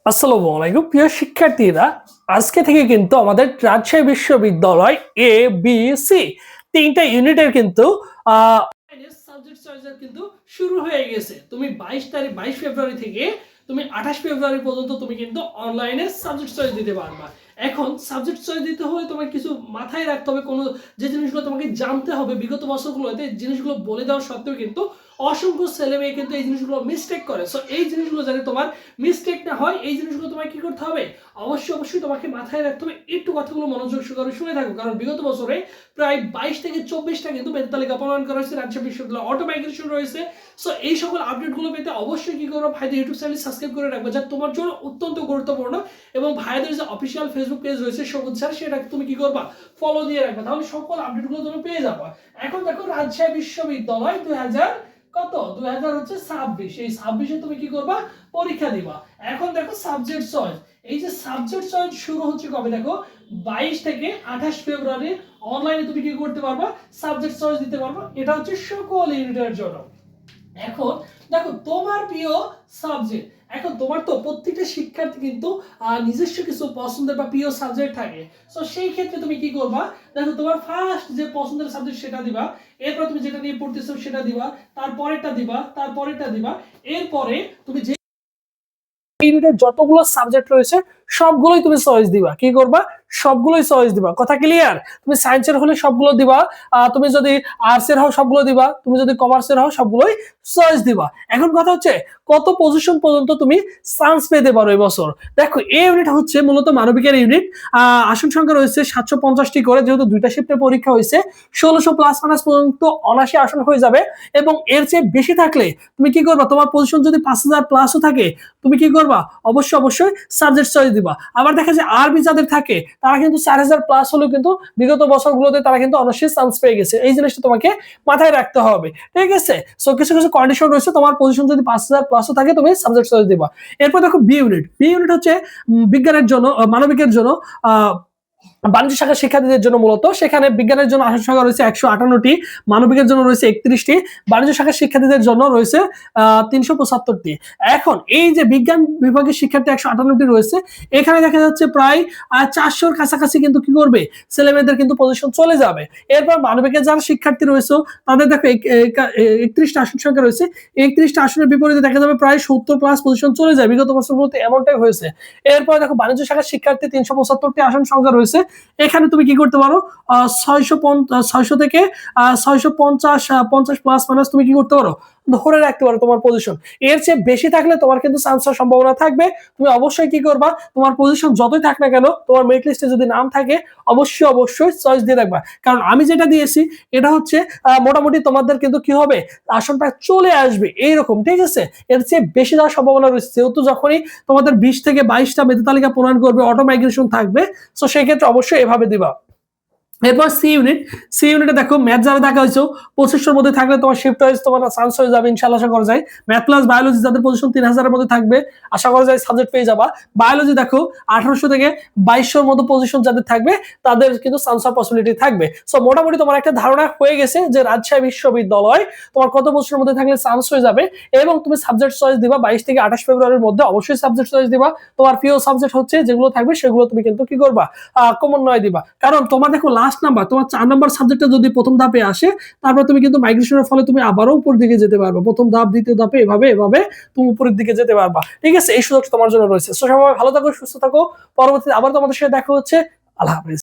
আসসালামু আলাইকুম প্রিয় শিক্ষার্থীরা, আজকে থেকে কিন্তু আমাদের রাজশাহী বিশ্ববিদ্যালয় এ বি সি তিনটা ইউনিটের কিন্তু সাবজেক্ট চয়েসের কিন্তু শুরু হয়ে গেছে। তুমি 22 ফেব্রুয়ারি থেকে তুমি 28 ফেব্রুয়ারি পর্যন্ত তুমি কিন্তু অনলাইনে সাবজেক্ট চয়েস দিতে পারবা। এখন সাবজেক্ট চয়েস দিতে হলে তোমাকে কিছু মাথায় রাখতে হবে, কোনো যে জিনিসগুলো তোমাকে জানতে হবে। বিগত বছরগুলোতে জিনিসগুলো বলে দেওয়া সত্ত্বেও কিন্তু অসংখ্য ছেলে মেয়ে কিন্তু এই জিনিসগুলো মিস্টেক করে। সো এই জিনিসগুলো যাতে তোমার মিস্টেক না হয়, এই জিনিসগুলো তোমাকে কি করতে হবে, অবশ্যই তোমাকে মাথায় রাখতে হবে। একটু কথাগুলো মনোযোগ সহকারে শুনে থাকো, কারণ বিগত বছরে প্রায় 22 থেকে 24টা কিন্তু মেধা তালিকা প্রণয়ন করা হয়েছে, রাজশাহী বিশ্ববিদ্যালয় অটো মাইগ্রেশন রয়েছে। সো এই সকল আপডেটগুলো পেতে অবশ্যই কি করবো, ভাইদের ইউটিউব চ্যানেল সাবস্ক্রাইব করে রাখবো, যা তোমার জন্য অত্যন্ত গুরুত্বপূর্ণ। এবং ভাইদের যে অফিসিয়াল ফেসবুক পেজ রয়েছে সবুজ স্যার, সেটা তুমি কি করবা, ফলো দিয়ে রাখবা, তাহলে সকল আপডেটগুলো তুমি পেয়ে যাবা। এখন দেখো রাজশাহী বিশ্ববিদ্যালয় 2026, এই 26-এ তুমি কি করবা, পরীক্ষা দিবা। এখন দেখো সাবজেক্ট চয়েস, এই যে সাবজেক্ট চয়েস শুরু হচ্ছে কবে, দেখো 22 থেকে 28 ফেব্রুয়ারি অনলাইনে তুমি কি করতে পারবা, সাবজেক্ট চয়েস দিতে পারবা। এটা হচ্ছে সকল ইউনিটের জন্য। এখন দেখো তোমার প্রিয় সাবজেক্ট, এখন তোমার তো প্রত্যেকটা শিক্ষার্থী কিন্তু নিজস্ব কিছু পছন্দের বা প্রিয় সাবজেক্ট থাকে। সো সেই ক্ষেত্রে তুমি কি করবা, দেখো তোমার ফার্স্ট যে পছন্দের সাবজেক্ট সেটা দিবা, এরপর তুমি যেটা নিয়ে পড়তেছো সেটা দিবা, তারপরেরটা দিবা, তারপরেরটা দিবা, এরপরে তুমি যে ইউনিটের যতগুলো সাবজেক্ট রয়েছে সবগুলোই তুমি চয়েস দিবা। কি করবা, সবগুলোই চয়েস দিবা। কথা ক্লিয়ার? তুমি সায়েন্সের হলে সবগুলো দিবা, তুমি যদি আর্টস এর হও সবগুলো দিবা, তুমি যদি কমার্সের হও সবগুলোই চয়েস দিবা। এখন কথা হচ্ছে কত পজিশন পর্যন্ত তুমি চান্স পেতে পারো এই বছর। দেখো এই ইউনিট হচ্ছে মূলত মানবিকের ইউনিট। আসন সংখ্যা রয়েছে 750টি করে, যেহেতু দুইটা শিফটে পরীক্ষা হয়েছে 1600 প্লাস মাইনাস পর্যন্ত অনায়াসে আসন হয়ে যাবে। এবং এর চেয়ে বেশি থাকলে তুমি কি করবা, তোমার পজিশন যদি 5000 প্লাসও থাকে তুমি কি করবা, অবশ্যই সাবজেক্ট চয়েস দিবা। আবার দেখা যায় আরবি যাদের থাকে তারা কিন্তু 4000 প্লাস হলেও কিন্তু বিগত বছরগুলোতে তারা কিন্তু অনায়াসে চান্স পেয়ে গেছে। এই জিনিসটা তোমাকে মাথায় রাখতে হবে, ঠিক আছে? সো কিছু কিছু কন্ডিশন রয়েছে, তোমার পজিশন যদি 5000 প্লাসও থাকে তুমি সাবজেক্ট চয়েস দিবা। এরপর দেখো বি ইউনিট, বি ইউনিট হচ্ছে বিজ্ঞানের জন্য, মানবিকের জন্য, বাণিজ্য শাখার শিক্ষার্থীদের জন্য মূলত। সেখানে বিজ্ঞানের জন্য আসন সংখ্যা রয়েছে 158টি, মানবিকের জন্য রয়েছে 31টি, বাণিজ্য শাখার শিক্ষার্থীদের জন্য রয়েছে 375টি। এখন এই যে বিজ্ঞান বিভাগের শিক্ষার্থী 158টি রয়েছে, এখানে দেখা যাচ্ছে প্রায় 400-র কাছাকাছি কিন্তু কি করবে, ছেলেমেয়েদের কিন্তু পজিশন চলে যাবে। এরপর মানবিকের যারা শিক্ষার্থী রয়েছে তাদের দেখো 31টা আসন সংখ্যা রয়েছে, 31টা আসনের বিপরীতে দেখা যাবে প্রায় 70 প্লাস পজিশন চলে যায়। বিগত বছরগুলোতে এমনটাই হয়েছে। এরপর দেখো বাণিজ্য শাখার শিক্ষার্থী 375টি আসন সংখ্যা রয়েছে, এখানে তুমি কি করতে পারো, 600 থেকে 650 প্লাস মাইনাস তুমি কি করতে পারো, ধরে রাখতে পারো তোমার পজিশন। এর চেয়ে বেশি থাকলে তোমার কিন্তু চান্স হওয়ার সম্ভাবনা থাকবে। তুমি অবশ্যই কি করবা, তোমার পজিশন যতই থাক না কেন, তোমার মেরিট লিস্টে যদি নাম থাকে অবশ্যই চয়েস দিয়ে রাখবা। কারণ আমি যেটা দিয়েছি এটা হচ্ছে মোটামুটি তোমাদের কিন্তু কি হবে, আসনটা চলে আসবে এইরকম, ঠিক আছে? এর চেয়ে বেশি যাওয়ার সম্ভাবনা রয়েছে, যেহেতু যখনই তোমাদের 20 থেকে 22টা মেধা তালিকা প্রণয়ন করবে, অটো মাইগ্রেশন থাকবে। সো সেই ক্ষেত্রে অবশ্যই এভাবে দিবা। এরপর সি ইউনিট, সি ইউনিটে দেখো ম্যাথ যারা দেখা হয়েছে 2500-এর মধ্যে থাকলে তোমার শিফট ওয়াইজ তোমার চান্স হয়ে যাবে ইনশাআল্লাহ, আশা করা যায়। ম্যাথ প্লাস বায়োলজি যাদের পজিশন 3000-এর মধ্যে থাকবে, আশা করা যায় সাবজেক্ট পেয়ে যাবা। বায়োলজি দেখো 1800 থেকে 2200-এর মধ্যে পজিশন যাদের থাকবে তাদের কিন্তু চান্স হওয়ার পসিবিলিটি থাকবে। সো মোটামুটি তোমার একটা ধারণা হয়ে গেছে যে রাজশাহী বিশ্ববিদ্যালয় তোমার কত পজিশনের মধ্যে থাকলে চান্স হয়ে যাবে। এবং তুমি সাবজেক্ট চয়েস দিবা 22 থেকে 28 ফেব্রুয়ারির মধ্যে, অবশ্যই সাবজেক্ট চয়েস দিবা। তোমার প্রিয় সাবজেক্ট হচ্ছে যেগুলো থাকবে সেগুলো তুমি কিন্তু কি করবা, কমন নয় দিবা। কারণ তোমার দেখো লাস্ট নাম্বার, তোমার 4 নাম্বার সাবজেক্টটা যদি প্রথম ধাপে আসে, তারপর তুমি কিন্তু মাইগ্রেশনের ফলে তুমি আবারও উপর দিকে যেতে পারবে। প্রথম ধাপ, দ্বিতীয় ধাপে এভাবে তুমি উপরের দিকে যেতে পারবা, ঠিক আছে? এই সুযোগটা তোমার জন্য রয়েছে। সো সবাই ভালো থাকো, সুস্থ থাকো। পরবর্তীতে আবার তোমাদের সাথে দেখা হচ্ছে। আল্লাহ হাফেজ।